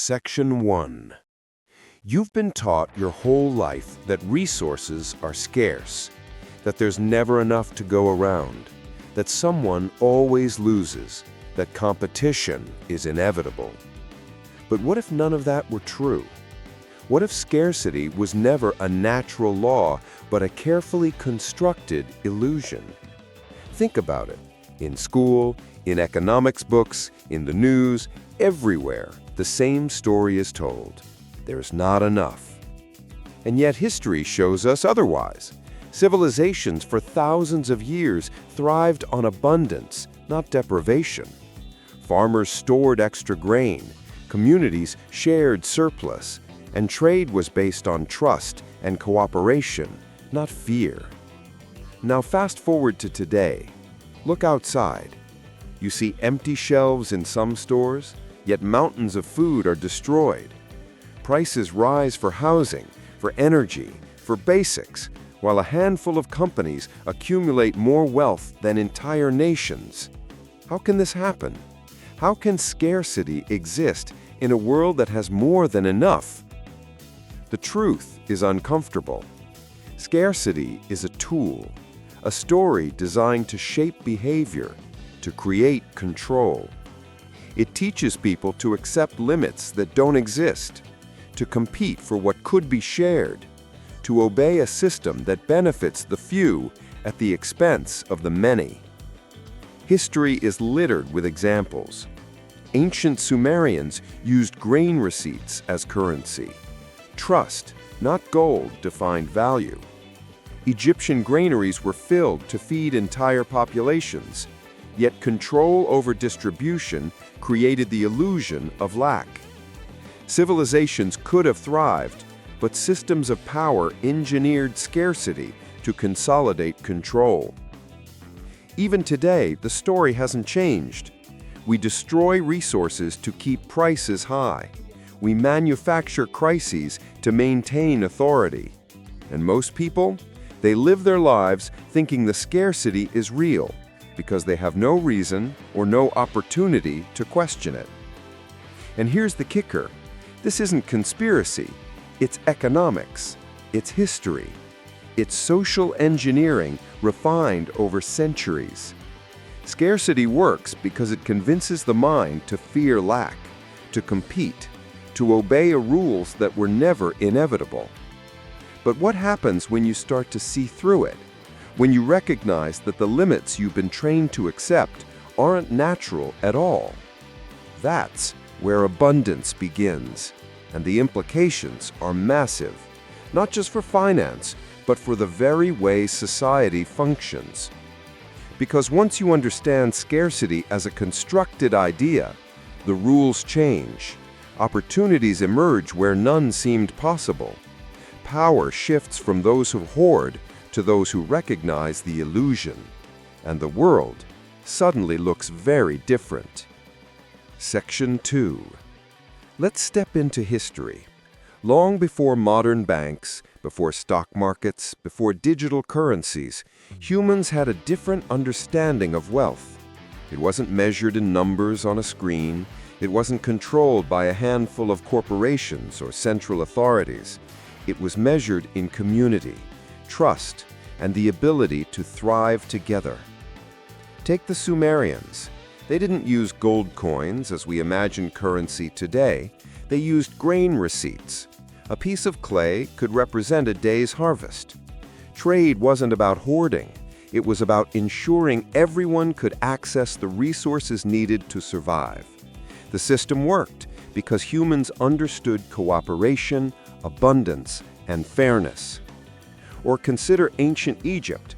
Section 1. You've been taught your whole life that resources are scarce, that there's never enough to go around, that someone always loses, that competition is inevitable. But what if none of that were true? What if scarcity was never a natural law, but a carefully constructed illusion? Think about it. In school, in economics books, in the news, everywhere, the same story is told. There's not enough. And yet history shows us otherwise. Civilizations for thousands of years thrived on abundance, not deprivation. Farmers stored extra grain, communities shared surplus, and trade was based on trust and cooperation, not fear. Now fast forward to today. Look outside. You see empty shelves in some stores, yet mountains of food are destroyed. Prices rise for housing, for energy, for basics, while a handful of companies accumulate more wealth than entire nations. How can this happen? How can scarcity exist in a world that has more than enough? The truth is uncomfortable. Scarcity is a tool, a story designed to shape behavior, to create control. It teaches people to accept limits that don't exist, to compete for what could be shared, to obey a system that benefits the few at the expense of the many. History is littered with examples. Ancient Sumerians used grain receipts as currency. Trust, not gold, defined value. Egyptian granaries were filled to feed entire populations, yet control over distribution created the illusion of lack. Civilizations could have thrived, but systems of power engineered scarcity to consolidate control. Even today, the story hasn't changed. We destroy resources to keep prices high. We manufacture crises to maintain authority. And most people, they live their lives thinking the scarcity is real because they have no reason or no opportunity to question it. And here's the kicker. This isn't conspiracy. It's economics. It's history. It's social engineering refined over centuries. Scarcity works because it convinces the mind to fear lack, to compete, to obey rules that were never inevitable. But what happens when you start to see through it? When you recognize that the limits you've been trained to accept aren't natural at all? That's where abundance begins, and the implications are massive, not just for finance, but for the very way society functions. Because once you understand scarcity as a constructed idea, the rules change. Opportunities emerge where none seemed possible. Power shifts from those who hoard to those who recognize the illusion, and the world suddenly looks very different. Section 2. Let's step into history. Long before modern banks, before stock markets, before digital currencies, humans had a different understanding of wealth. It wasn't measured in numbers on a screen. It wasn't controlled by a handful of corporations or central authorities. It was measured in community, trust, and the ability to thrive together. Take the Sumerians. They didn't use gold coins as we imagine currency today. They used grain receipts. A piece of clay could represent a day's harvest. Trade wasn't about hoarding. It was about ensuring everyone could access the resources needed to survive. The system worked because humans understood cooperation, abundance, and fairness. Or consider ancient Egypt.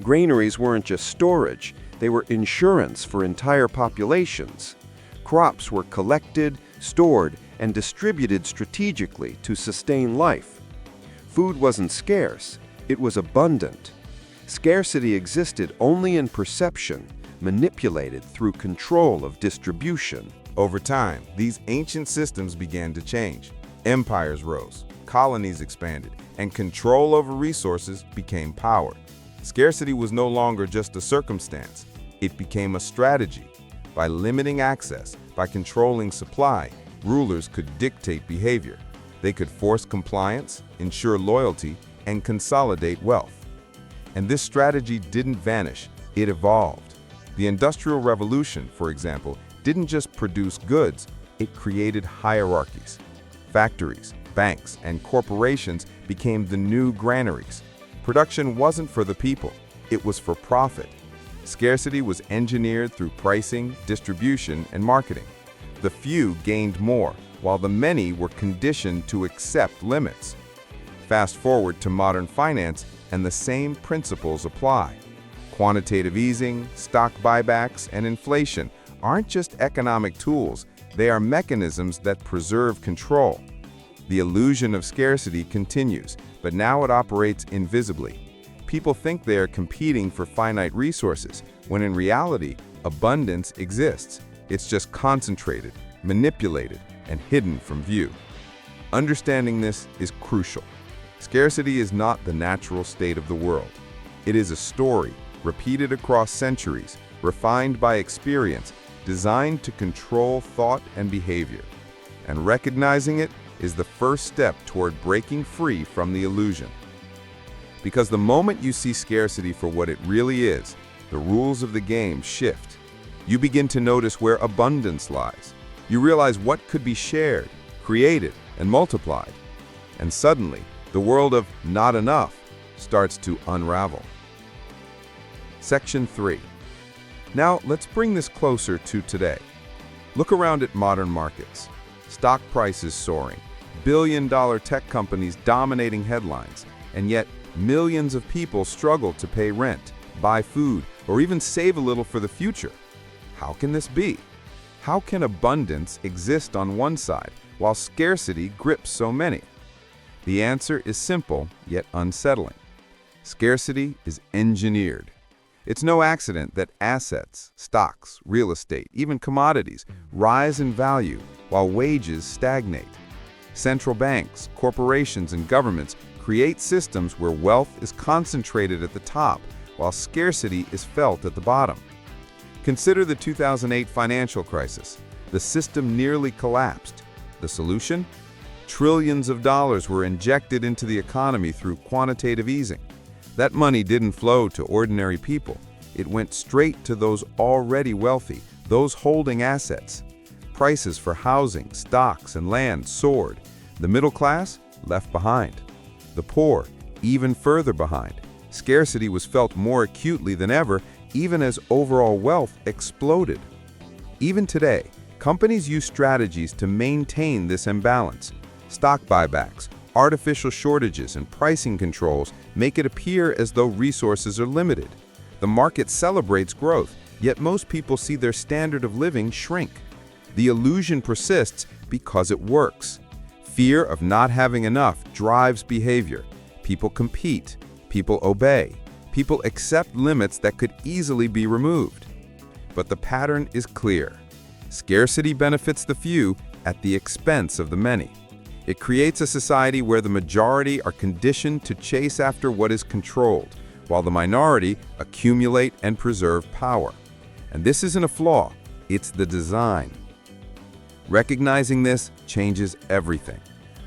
Granaries weren't just storage, they were insurance for entire populations. Crops were collected, stored, and distributed strategically to sustain life. Food wasn't scarce, it was abundant. Scarcity existed only in perception, manipulated through control of distribution. Over time, these ancient systems began to change. Empires rose, colonies expanded, and control over resources became power. Scarcity was no longer just a circumstance. It became a strategy. By limiting access, by controlling supply, Rulers could dictate behavior. They could force compliance, ensure loyalty, and consolidate wealth. And this strategy didn't vanish, it evolved. The Industrial Revolution, for example, didn't just produce goods, it created hierarchies. Factories, banks, and corporations became the new granaries. Production wasn't for the people, it was for profit. Scarcity was engineered through pricing, distribution, and marketing. The few gained more, while the many were conditioned to accept limits. Fast forward to modern finance, and the same principles apply. Quantitative easing, stock buybacks, and inflation aren't just economic tools, they are mechanisms that preserve control. The illusion of scarcity continues, but now it operates invisibly. People think they are competing for finite resources, when in reality, abundance exists. It's just concentrated, manipulated, and hidden from view. Understanding this is crucial. Scarcity is not the natural state of the world. It is a story, repeated across centuries, refined by experience, designed to control thought and behavior. And recognizing it is the first step toward breaking free from the illusion. Because the moment you see scarcity for what it really is, the rules of the game shift. You begin to notice where abundance lies. You realize what could be shared, created, and multiplied. And suddenly, the world of not enough starts to unravel. Section 3. Now, let's bring this closer to today. Look around at modern markets. Stock prices soaring, billion-dollar tech companies dominating headlines, and yet millions of people struggle to pay rent, buy food, or even save a little for the future. How can this be? How can abundance exist on one side while scarcity grips so many? The answer is simple yet unsettling. Scarcity is engineered. It's no accident that assets, stocks, real estate, even commodities rise in value while wages stagnate. Central banks, corporations, and governments create systems where wealth is concentrated at the top while scarcity is felt at the bottom. Consider the 2008 financial crisis. The system nearly collapsed. The solution? Trillions of dollars were injected into the economy through quantitative easing. That money didn't flow to ordinary people. It went straight to those already wealthy, those holding assets. Prices for housing, stocks, and land soared. The middle class left behind. The poor even further behind. Scarcity was felt more acutely than ever, even as overall wealth exploded. Even today, companies use strategies to maintain this imbalance. Stock buybacks, artificial shortages, and pricing controls make it appear as though resources are limited. The market celebrates growth, yet most people see their standard of living shrink. The illusion persists because it works. Fear of not having enough drives behavior. People compete. People obey. People accept limits that could easily be removed. But the pattern is clear. Scarcity benefits the few at the expense of the many. It creates a society where the majority are conditioned to chase after what is controlled, while the minority accumulate and preserve power. And this isn't a flaw, it's the design. Recognizing this changes everything.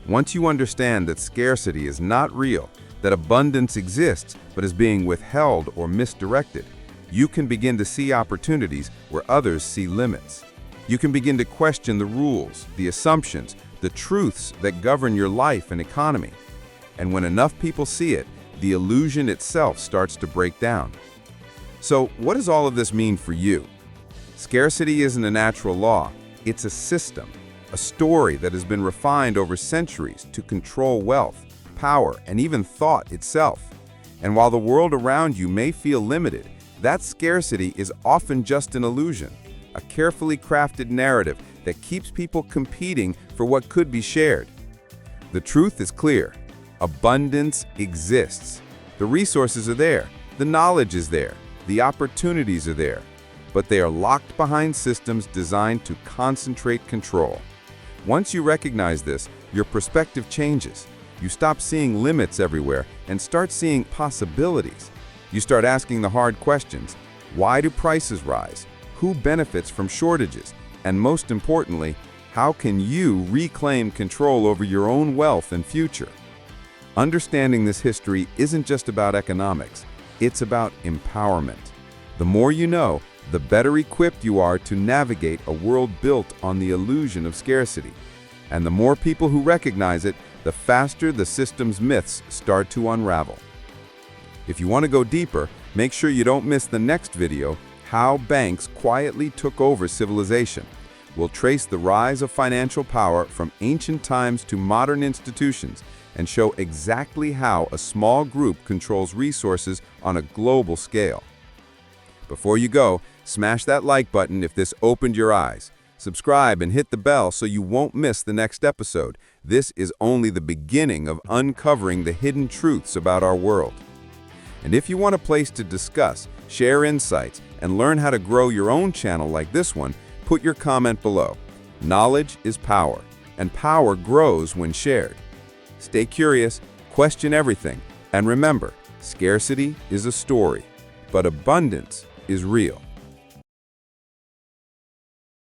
Once you understand that scarcity is not real, that abundance exists but is being withheld or misdirected, you can begin to see opportunities where others see limits. You can begin to question the rules, the assumptions, the truths that govern your life and economy. And when enough people see it, the illusion itself starts to break down. So, what does all of this mean for you? Scarcity isn't a natural law, it's a system, a story that has been refined over centuries to control wealth, power, and even thought itself. And while the world around you may feel limited, that scarcity is often just an illusion, a carefully crafted narrative that keeps people competing for what could be shared. The truth is clear. Abundance exists. The resources are there. The knowledge is there. The opportunities are there. But they are locked behind systems designed to concentrate control. Once you recognize this, your perspective changes. You stop seeing limits everywhere and start seeing possibilities. You start asking the hard questions. Why do prices rise? Who benefits from shortages? And most importantly, how can you reclaim control over your own wealth and future? Understanding this history isn't just about economics, it's about empowerment. The more you know, the better equipped you are to navigate a world built on the illusion of scarcity. And the more people who recognize it, the faster the system's myths start to unravel. If you want to go deeper, make sure you don't miss the next video, How Banks Quietly Took Over Civilization. We'll trace the rise of financial power from ancient times to modern institutions and show exactly how a small group controls resources on a global scale. Before you go, smash that like button if this opened your eyes. Subscribe and hit the bell so you won't miss the next episode. This is only the beginning of uncovering the hidden truths about our world. And if you want a place to discuss, share insights, and learn how to grow your own channel like this one, put your comment below. Knowledge is power, and power grows when shared. Stay curious, question everything, and remember, scarcity is a story, but abundance is real.